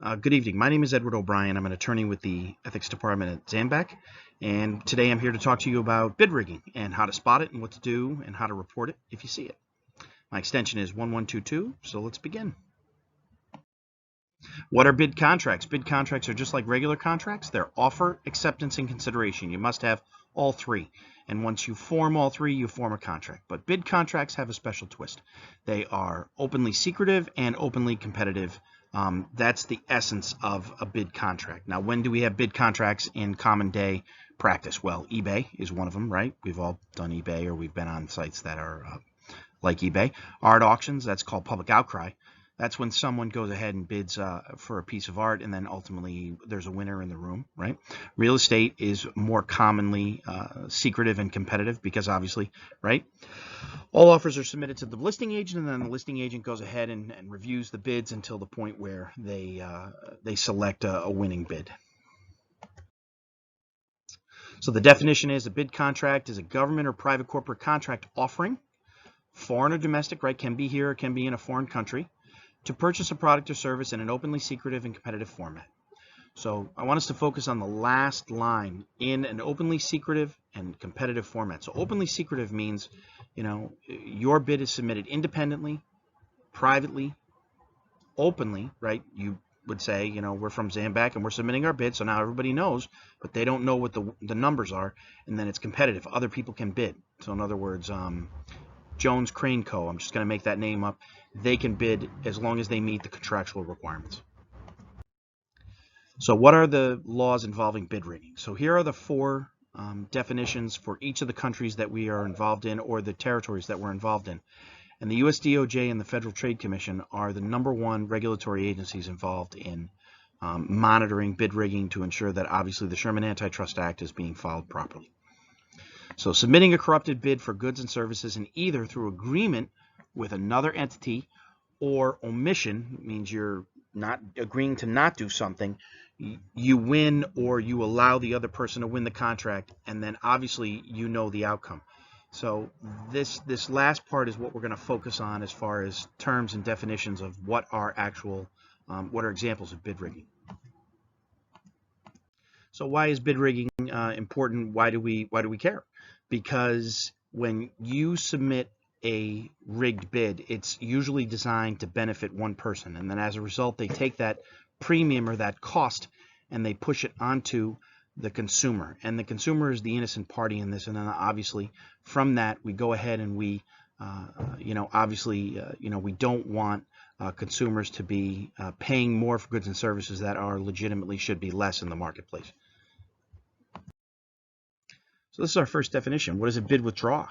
Good evening. My name is Edward O'Brien. I'm an attorney with the Ethics Department at Zambak, and today I'm here to talk to you about bid rigging and how to spot it and what to do and how to report it if you see it. My extension is 1122, so let's begin. What are bid contracts? Bid contracts are just like regular contracts. They're offer, acceptance, and consideration. You must have all three. And once you form all three, you form a contract. But bid contracts have a special twist. They are openly secretive and openly competitive. That's the essence of a bid contract. Now, when do we have bid contracts in common day practice? Well, eBay is one of them, right? We've all done eBay, or we've been on sites that are like eBay. Art auctions, that's called public outcry. That's when someone goes ahead and bids for a piece of art, and then ultimately there's a winner in the room, right? Real estate is more commonly secretive and competitive because obviously, right? All offers are submitted to the listing agent, and then the listing agent goes ahead and reviews the bids until the point where they select a winning bid. So the definition is a bid contract is a government or private corporate contract offering, foreign or domestic, right? Can be here or can be in a foreign country, to purchase a product or service in an openly secretive and competitive format. So I want us to focus on the last line, in an openly secretive and competitive format. So openly secretive means, your bid is submitted independently, privately, openly, right? You would say, we're from Zambak and we're submitting our bid, so now everybody knows, but they don't know what the numbers are, and then it's competitive. Other people can bid. So in other words, Jones Crane Co., I'm just going to make that name up, they can bid as long as they meet the contractual requirements. So what are the laws involving bid rigging? So here are the four definitions for each of the countries that we are involved in, or the territories that we're involved in. And the US DOJ and the Federal Trade Commission are the #1 regulatory agencies involved in monitoring bid rigging to ensure that obviously the Sherman Antitrust Act is being followed properly. So submitting a corrupted bid for goods and services, and either through agreement with another entity or omission, means you're not agreeing to not do something, you win or you allow the other person to win the contract, and then obviously the outcome. So this last part is what we're going to focus on as far as terms and definitions of what are examples of bid rigging. So why is bid rigging important? Why do we care? Because when you submit a rigged bid, it's usually designed to benefit one person, and then as a result they take that premium or that cost and they push it onto the consumer, and the consumer is the innocent party in this. And then obviously from that we go ahead and we we don't want consumers to be paying more for goods and services that are legitimately should be less in the marketplace. So this is our first definition. What is a bid withdrawal?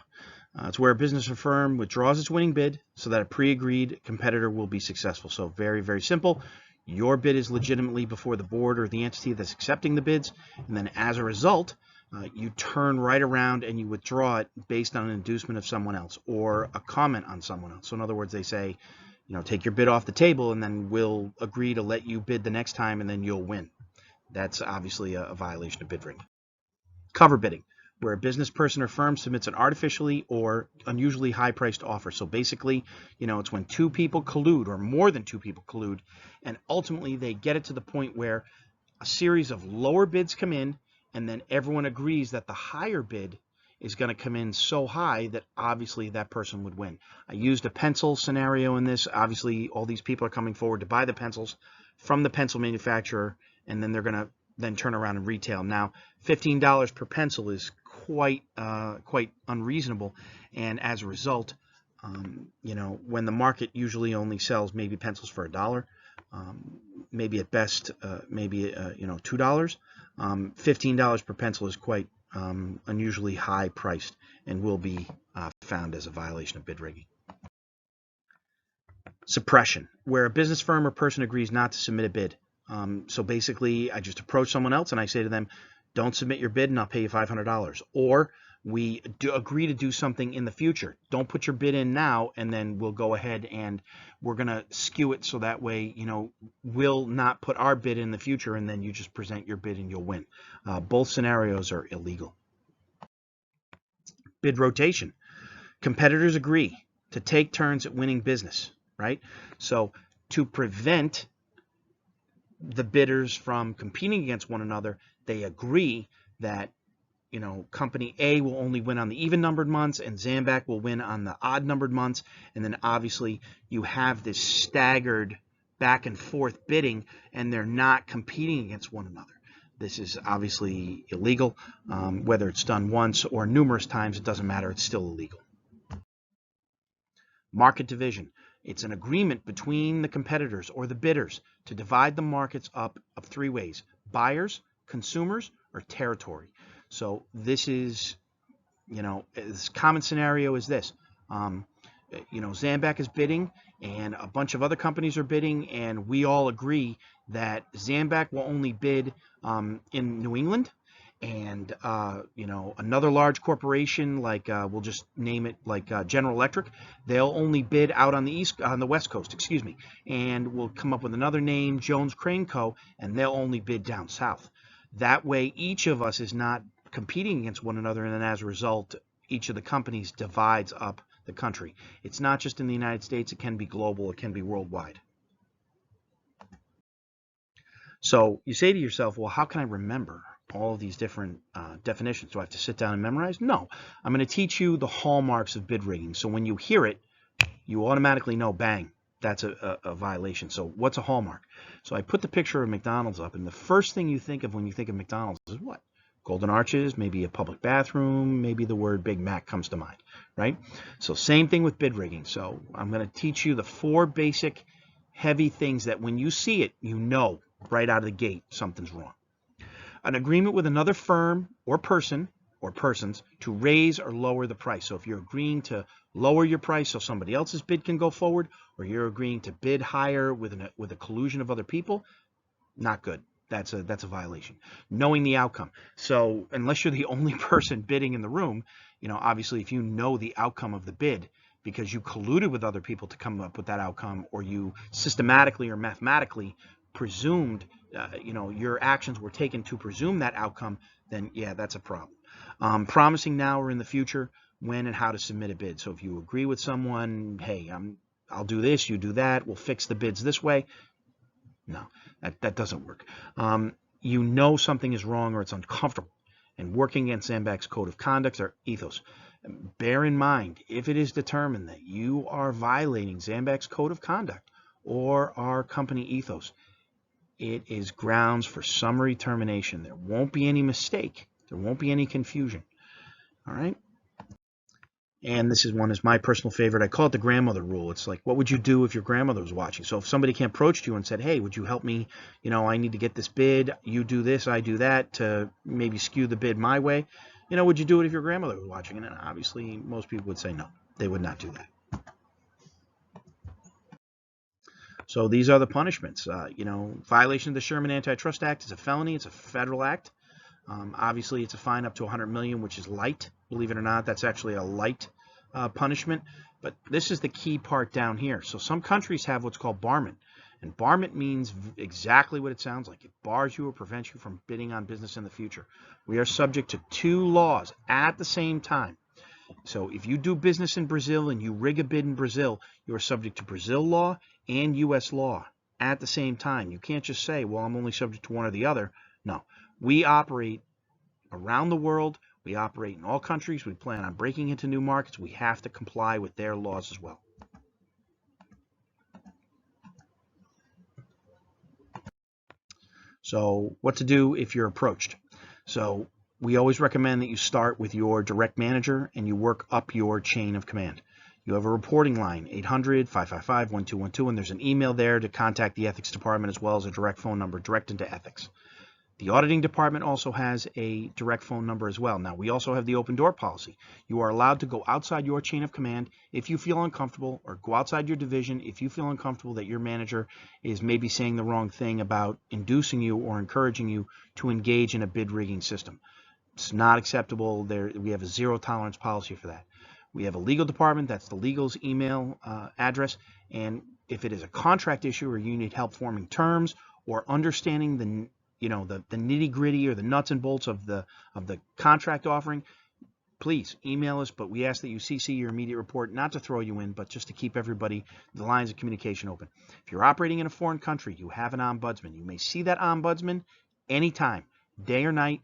It's where a business or firm withdraws its winning bid so that a pre-agreed competitor will be successful. So very, very simple. Your bid is legitimately before the board or the entity that's accepting the bids, and then as a result, you turn right around and you withdraw it based on an inducement of someone else or a comment on someone else. So in other words, they say, take your bid off the table, and then we'll agree to let you bid the next time, and then you'll win. That's obviously a violation of bid rigging. Cover bidding, where a business person or firm submits an artificially or unusually high-priced offer. So basically, it's when two people collude, or more than two people collude, and ultimately they get it to the point where a series of lower bids come in, and then everyone agrees that the higher bid is going to come in so high that obviously that person would win. I used a pencil scenario in this. Obviously, all these people are coming forward to buy the pencils from the pencil manufacturer, and then they're going to then turn around and retail. Now, $15 per pencil is quite unreasonable, and as a result, when the market usually only sells maybe pencils for $1, maybe at best $2, $15 per pencil is quite unusually high priced and will be found as a violation of bid rigging. Suppression, where a business firm or person agrees not to submit a bid. So basically, I just approach someone else and I say to them, don't submit your bid and I'll pay you $500. Or we agree to do something in the future. Don't put your bid in now, and then we'll go ahead and we're going to skew it so that way, we'll not put our bid in the future, and then you just present your bid and you'll win. Both scenarios are illegal. Bid rotation. Competitors agree to take turns at winning business, right? So to prevent the bidders from competing against one another. They agree that, company A will only win on the even numbered months and Zambac will win on the odd numbered months. And then obviously you have this staggered back and forth bidding, and they're not competing against one another. This is obviously illegal. Whether it's done once or numerous times, it doesn't matter. It's still illegal. Market division. It's an agreement between the competitors or the bidders to divide the markets up of three ways: buyers, consumers, or territory. So this is, this common scenario is this. Zambac is bidding and a bunch of other companies are bidding, and we all agree that Zambac will only bid in New England, and another large corporation like we'll just name it like General Electric, they'll only bid out on the West Coast, and we'll come up with another name, Jones Crane Co., and they'll only bid down south. That way each of us is not competing against one another, and then as a result each of the companies divides up the country. It's not just in the United States, it can be global, it can be worldwide. So you say to yourself, well, how can I remember all of these different definitions? Do I have to sit down and memorize? No, I'm going to teach you the hallmarks of bid rigging. So when you hear it, you automatically know, bang, that's a violation. So what's a hallmark? So I put the picture of McDonald's up, and the first thing you think of when you think of McDonald's is what? Golden arches, maybe a public bathroom, maybe the word Big Mac comes to mind, right? So same thing with bid rigging. So I'm going to teach you the 4 basic heavy things that when you see it, you know right out of the gate something's wrong. An agreement with another firm or person or persons to raise or lower the price. So if you're agreeing to lower your price so somebody else's bid can go forward, or you're agreeing to bid higher with a collusion of other people, not good. That's a violation. Knowing the outcome. So unless you're the only person bidding in the room, obviously if you know the outcome of the bid because you colluded with other people to come up with that outcome, or you systematically or mathematically presumed, your actions were taken to presume that outcome, then yeah, that's a problem. Promising now or in the future when and how to submit a bid. So if you agree with someone, hey, I'll do this, you do that, we'll fix the bids this way. No, that doesn't work. Something is wrong or it's uncomfortable, and working against Zambac's code of conduct or ethos. Bear in mind, if it is determined that you are violating Zambac's code of conduct or our company ethos, it is grounds for summary termination. There won't be any mistake. There won't be any confusion. All right? And this is my personal favorite. I call it the grandmother rule. It's like, what would you do if your grandmother was watching? So if somebody came approached you and said, hey, would you help me? I need to get this bid. You do this, I do that, to maybe skew the bid my way. Would you do it if your grandmother was watching? And obviously, most people would say no. They would not do that. So these are the punishments. Violation of the Sherman Antitrust Act is a felony. It's a federal act. Obviously, it's a fine up to $100 million, which is light. Believe it or not, that's actually a light punishment. But this is the key part down here. So some countries have what's called barment. And barment means exactly what it sounds like. It bars you or prevents you from bidding on business in the future. We are subject to 2 laws at the same time. So if you do business in Brazil and you rig a bid in Brazil, you are subject to Brazil law and U.S. law at the same time. You can't just say, well, I'm only subject to one or the other. No. We operate around the world. We operate in all countries. We plan on breaking into new markets. We have to comply with their laws as well. So what to do if you're approached? So we always recommend that you start with your direct manager and you work up your chain of command. You have a reporting line, 800-555-1212, and there's an email there to contact the ethics department, as well as a direct phone number direct into ethics. The auditing department also has a direct phone number as well. Now, we also have the open door policy. You are allowed to go outside your chain of command if you feel uncomfortable, or go outside your division if you feel uncomfortable that your manager is maybe saying the wrong thing about inducing you or encouraging you to engage in a bid rigging system. It's not acceptable. We have a zero tolerance policy for that. We have a legal department. That's the legal's email address. And if it is a contract issue or you need help forming terms or understanding the nitty-gritty or the nuts and bolts of the contract offering, please email us, but we ask that you CC your immediate report, not to throw you in, but just to keep everybody, the lines of communication open. If you're operating in a foreign country, you have an ombudsman. You may see that ombudsman anytime, day or night.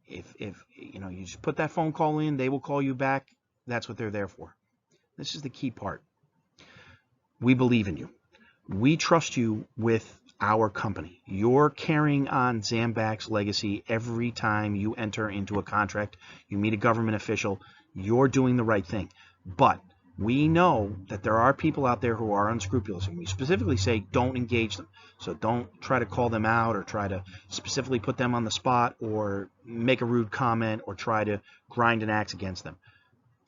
If you know, you just put that phone call in, they will call you back. That's what they're there for. This is the key part. We believe in you. We trust you with our company. You're carrying on Zambac's legacy every time you enter into a contract, you meet a government official, you're doing the right thing. But we know that there are people out there who are unscrupulous, and we specifically say don't engage them. So don't try to call them out or try to specifically put them on the spot or make a rude comment or try to grind an axe against them.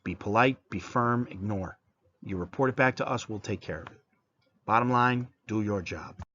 Be polite, be firm, ignore. You report it back to us, we'll take care of it. Bottom line, do your job.